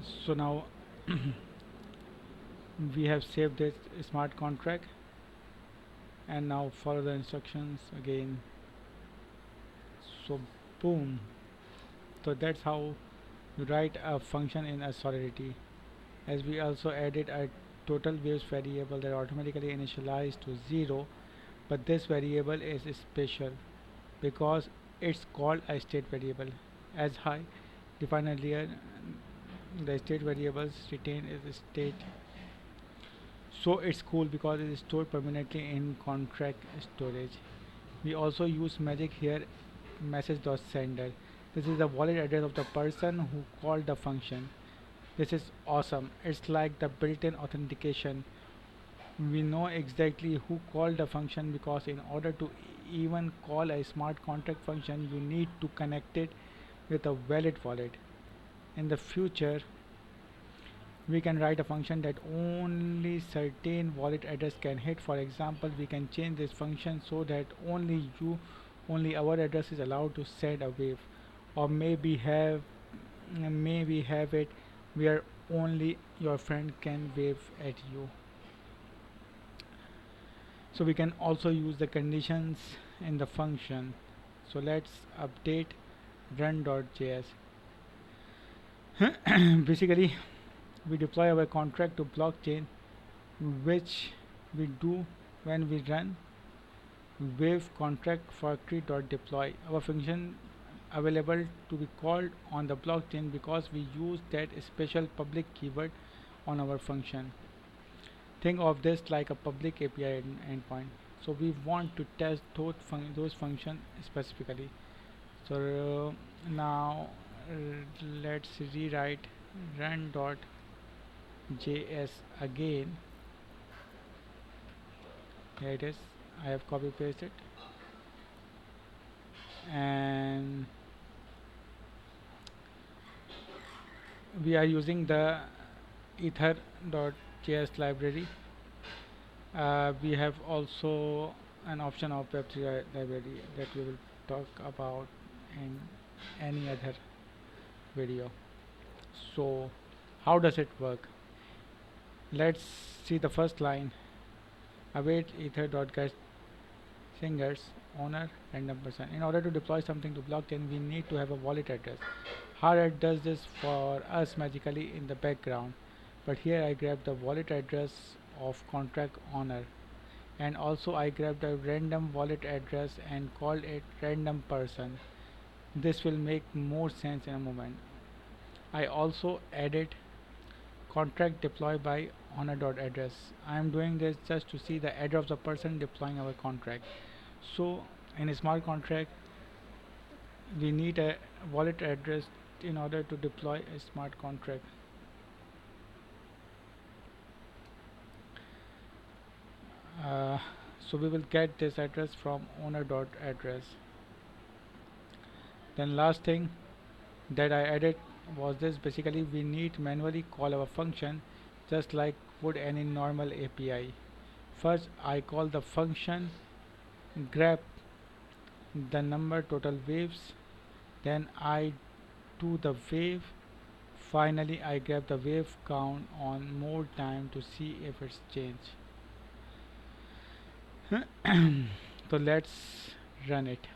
So now we have saved this smart contract, and now follow the instructions again. So boom. So that's how you write a function in a Solidity. As we also added a total waves variable that automatically initialized to 0, but this variable is special because it's called a state variable. As I defined earlier, the state variables retain its state, so it's cool because it is stored permanently in contract storage. We also use magic here, message.sender. This is the wallet address of the person who called the function. This is awesome. It's like the built-in authentication. We know exactly who called the function because in order to even call a smart contract function, you need to connect it with a valid wallet. In the future, we can write a function that only certain wallet address can hit. For example, we can change this function so that only our address is allowed to send a wave, or maybe have it where only your friend can wave at you. So we can also use the conditions in the function. So let's update run.js. Basically, we deploy our contract to blockchain, which we do when we run wave contract for create.deploy. Our function available to be called on the blockchain because we use that special public keyword on our function. Think of this like a public API endpoint. So we want to test those functions specifically. So now let's rewrite run.js again. Here it is. I have copy pasted, and we are using the ether.js library. We have also an option of Web3 library that we will talk about in any other video. So how does it work? Let's see the first line. Await ether.get singers owner random person. In order to deploy something to blockchain, we need to have a wallet address. Hard does this for us magically in the background, but here I grab the wallet address of contract owner, and also I grabbed a random wallet address and called it random person. This will make more sense in a moment. I also added contract deploy by owner.address. I am doing this just to see the address of the person deploying our contract. So in a smart contract, we need a wallet address in order to deploy a smart contract. uh, so we will get this address from owner.address. Then last thing that I added was this. Basically, we need manually call our function just like would any normal API. First I call the function, grab the number total waves, then I do the wave. Finally, I grab the wave count on more time to see if it's changed. So let's run it.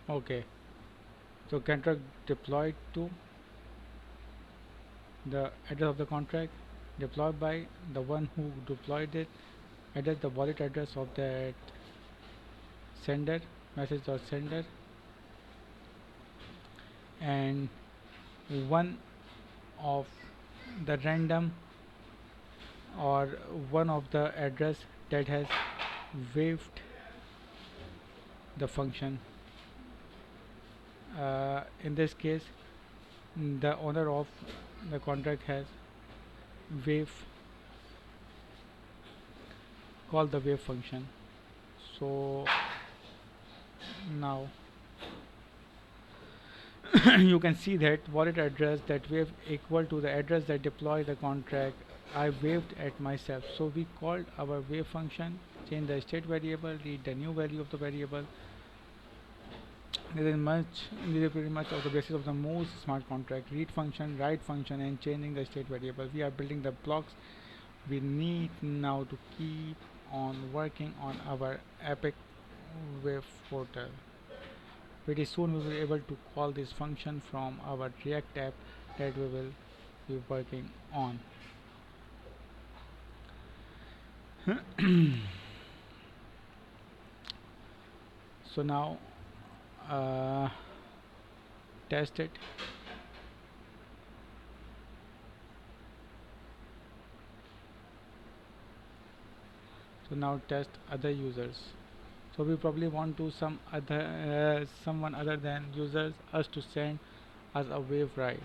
Okay, so contract deployed to the address of the contract, deployed by the one who deployed it, address the wallet address of that sender, message.sender, and one of the random, or one of the address that has waived the function. In this case, the owner of the contract has wave called the wave function. So now you can see that wallet address that wave equal to the address that deploy the contract I waved at myself. So we called our wave function, change the state variable, read the new value of the variable. This is pretty much of the basis of the most smart contract: read function, write function, and changing the state variable. We are building the blocks we need now to keep on working on our epic web portal. Pretty soon we will be able to call this function from our React app that we will be working on. So now uh, test it. So now test other users. So we probably want to someone other than users us to send us a wave ride.